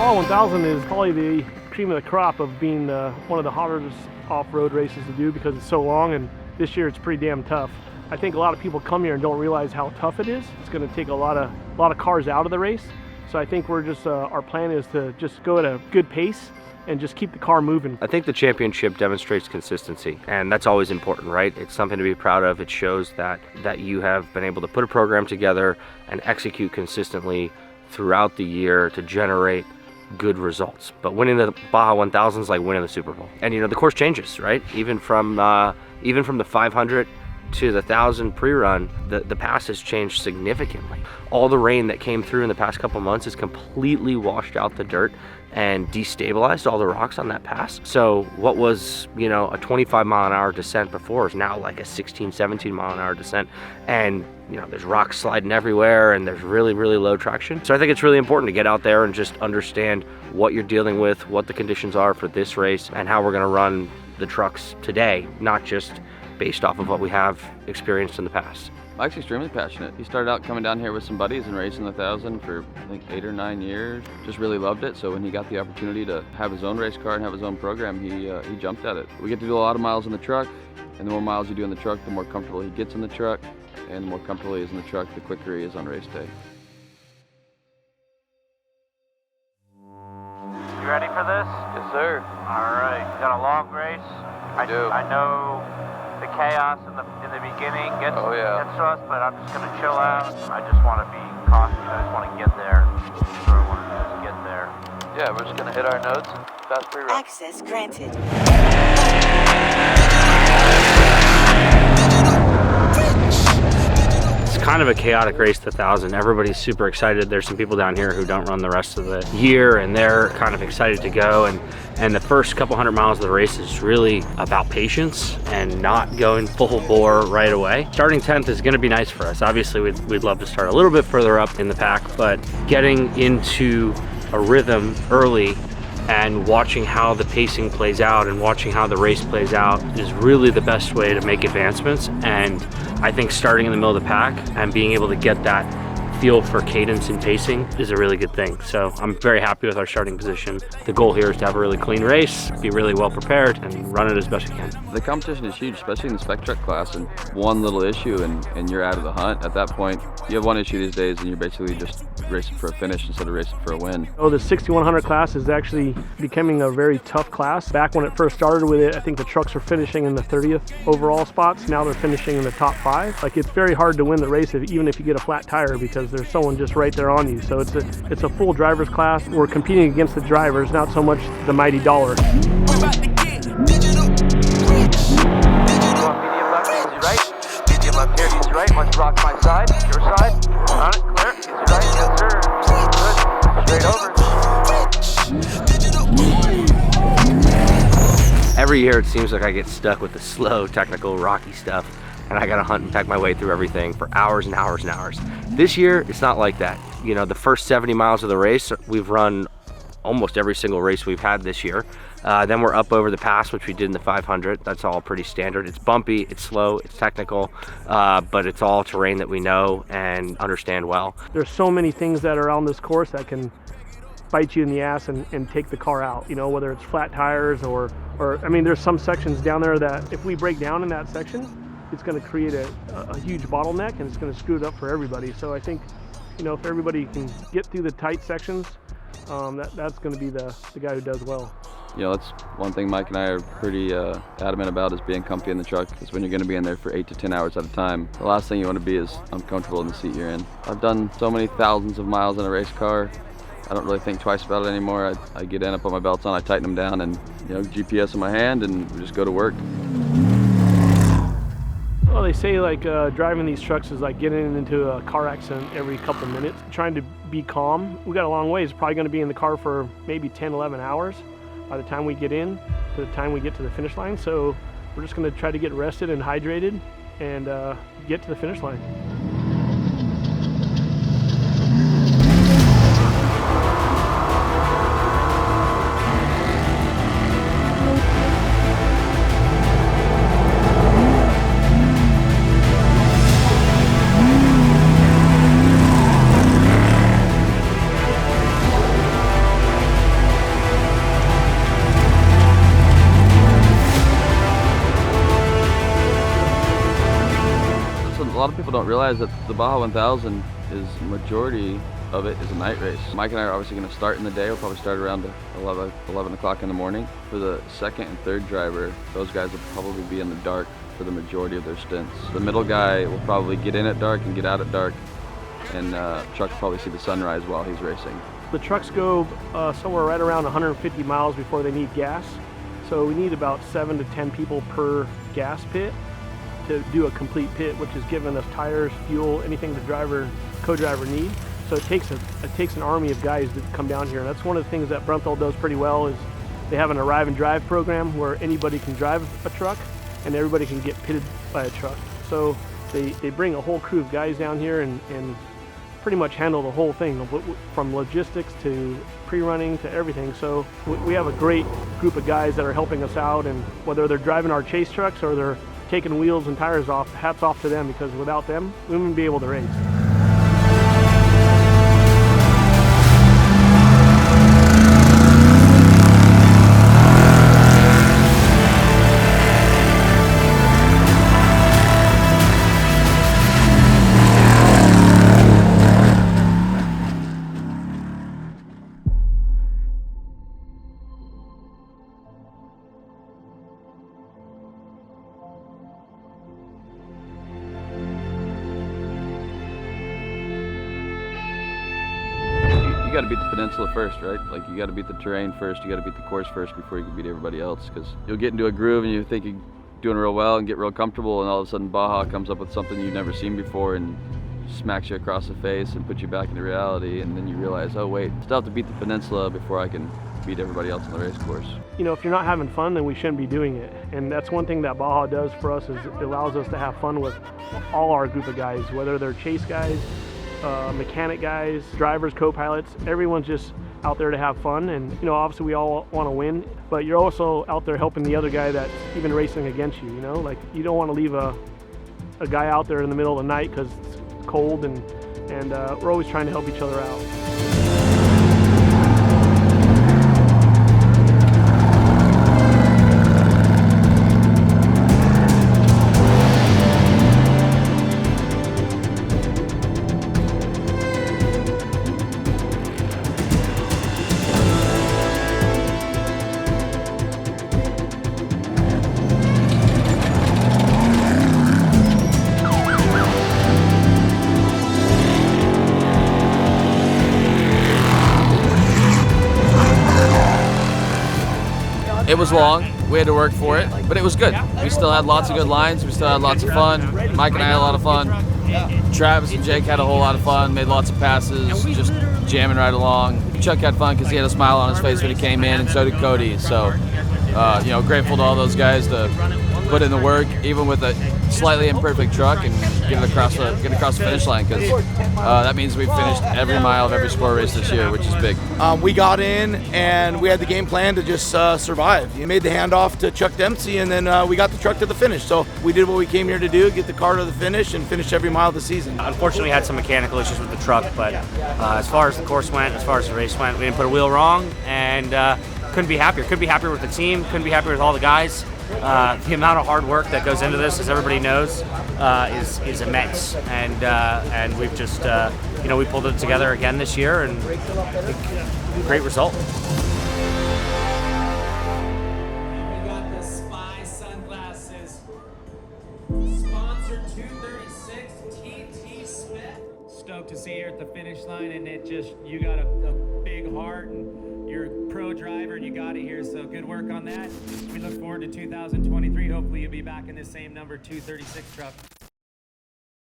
Baja 1000 is probably the cream of the crop of being one of the hardest off-road races to do because it's so long, and this year it's pretty damn tough. I think a lot of people come here and don't realize how tough it is. It's going to take a lot of cars out of the race. So I think we're just our plan is to just go at a good pace and just keep the car moving. I think the championship demonstrates consistency, and that's always important, right? It's something to be proud of. It shows that you have been able to put a program together and execute consistently throughout the year to generate good results. But winning the Baja 1000 is like winning the Super Bowl. And you know, the course changes, right? Even from the 500 to the 1000 pre-run, the pass has changed significantly. All the rain that came through in the past couple months has completely washed out the dirt and destabilized all the rocks on that pass. So what was, you know, a 25-mile-an-hour descent before is now like a 16, 17-mile-an-hour descent. And you know, there's rocks sliding everywhere and there's really, really low traction. So I think it's really important to get out there and just understand what you're dealing with, what the conditions are for this race, and how we're gonna run the trucks today, not just based off of what we have experienced in the past. Mike's extremely passionate. He started out coming down here with some buddies and racing the 1000 for I think 8 or 9 years. Just really loved it. So when he got the opportunity to have his own race car and have his own program, he jumped at it. We get to do a lot of miles in the truck, and the more miles you do in the truck, the more comfortable he gets in the truck, and the more comfortable he is in the truck, the quicker he is on race day. You ready for this? Yes, sir. All right. Got a long race. I know the chaos in the beginning gets to us, but I'm just gonna chill out. I just want to be cautious. I just want to get there. That's what I want to do is get there. Yeah, we're just gonna hit our notes. Fast pre-run. Access granted. It's kind of a chaotic race, the 1000. Everybody's super excited. There's some people down here who don't run the rest of the year, and they're kind of excited to go. And the first couple hundred miles of the race is really about patience and not going full bore right away. Starting 10th is going to be nice for us. Obviously, we'd love to start a little bit further up in the pack, but getting into a rhythm early and watching how the pacing plays out and watching how the race plays out is really the best way to make advancements. And I think starting in the middle of the pack and being able to get that feel for cadence and pacing is a really good thing. So I'm very happy with our starting position. The goal here is to have a really clean race, be really well prepared, and run it as best we can. The competition is huge, especially in the Spec Truck class, and one little issue and you're out of the hunt. At that point, you have one issue these days and you're basically just racing for a finish instead of racing for a win. Oh, the 6100 class is actually becoming a very tough class. Back when it first started with it, I think the trucks were finishing in the 30th overall spots. Now they're finishing in the top 5. Like, it's very hard to win the race even if you get a flat tire, because there's someone just right there on you. So it's a full driver's class. We're competing against the drivers, not so much the mighty dollar. You want medium left, easy right. Medium left here, easy right. Once you rock my side, your side. On it, clear. Easy right, yes sir. Good. Straight over. Every year it seems like I get stuck with the slow, technical, rocky stuff, and I gotta hunt and peck my way through everything for hours and hours and hours. This year, it's not like that. You know, the first 70 miles of the race, we've run almost every single race we've had this year. Then we're up over the pass, which we did in the 500. That's all pretty standard. It's bumpy, it's slow, it's technical, but it's all terrain that we know and understand well. There's so many things that are on this course that can bite you in the ass and take the car out, you know, whether it's flat tires or I mean, there's some sections down there that if we break down in that section, it's going to create a huge bottleneck, and it's going to screw it up for everybody. So I think, you know, if everybody can get through the tight sections, that's going to be the guy who does well. You know, that's one thing Mike and I are pretty adamant about, is being comfy in the truck, because when you're going to be in there for 8 to 10 hours at a time, the last thing you want to be is uncomfortable in the seat you're in. I've done so many thousands of miles in a race car, I don't really think twice about it anymore. I get in, I put my belts on, I tighten them down, and you know, GPS in my hand, and we just go to work. Well, they say like driving these trucks is like getting into a car accident every couple minutes. Trying to be calm. We got a long ways. Probably going to be in the car for maybe 10, 11 hours by the time we get in to the time we get to the finish line. So we're just going to try to get rested and hydrated and get to the finish line. don't realize that the Baja 1000 is majority of it is a night race. Mike and I are obviously going to start in the day. We'll probably start around 11 o'clock in the morning. For the second and third driver, those guys will probably be in the dark for the majority of their stints. The middle guy will probably get in at dark and get out at dark, and Chuck will probably see the sunrise while he's racing. The trucks go somewhere right around 150 miles before they need gas. So we need about 7 to 10 people per gas pit to do a complete pit, which is giving us tires, fuel, anything the co-driver need. So it takes an army of guys that come down here. And that's one of the things that Brunthal does pretty well is they have an arrive and drive program where anybody can drive a truck and everybody can get pitted by a truck. So they bring a whole crew of guys down here and pretty much handle the whole thing, from logistics to pre-running to everything. So we have a great group of guys that are helping us out, and whether they're driving our chase trucks or they're taking wheels and tires off, hats off to them, because without them, we wouldn't be able to race. You got to beat the peninsula first, right? Like, you got to beat the terrain first, you got to beat the course first before you can beat everybody else, because you'll get into a groove and you think you're doing real well and get real comfortable, and all of a sudden Baja comes up with something you've never seen before and smacks you across the face and puts you back into reality, and then you realize, oh wait, I still have to beat the peninsula before I can beat everybody else on the race course. You know, if you're not having fun, then we shouldn't be doing it. And that's one thing that Baja does for us, is it allows us to have fun with all our group of guys, whether they're chase guys, mechanic guys, drivers, co-pilots. Everyone's just out there to have fun, and you know, obviously we all want to win, but you're also out there helping the other guy that's even racing against you. You know, like, you don't want to leave a guy out there in the middle of the night because it's cold, and we're always trying to help each other out. It was long, we had to work for it, but it was good. We still had lots of good lines, we still had lots of fun. Mike and I had a lot of fun. Travis and Jake had a whole lot of fun, made lots of passes, just jamming right along. Chuck had fun because he had a smile on his face when he came in, and so did Cody. So, you know, grateful to all those guys to put in the work, even with a slightly imperfect truck, and get across the finish line, because that means we've finished every mile of every sport race this year, which is big. We got in and we had the game plan to just survive. You made the handoff to Chuck Dempsey, and then we got the truck to the finish. So we did what we came here to do, get the car to the finish and finish every mile of the season. Unfortunately, we had some mechanical issues with the truck, but as far as the course went, as far as the race went, we didn't put a wheel wrong, and couldn't be happier. Couldn't be happier with the team, couldn't be happier with all the guys. The amount of hard work that goes into this, as everybody knows, is immense, and we've just you know, we pulled it together again this year, and great result. We got the Spy sunglasses. Sponsor 236 TT Spec. Stoked to see you at the finish line, and you got a big heart, and you're a pro driver, and you got it here, so good work on that. We look forward to 2023. Hopefully you'll be back in the same number 236 truck.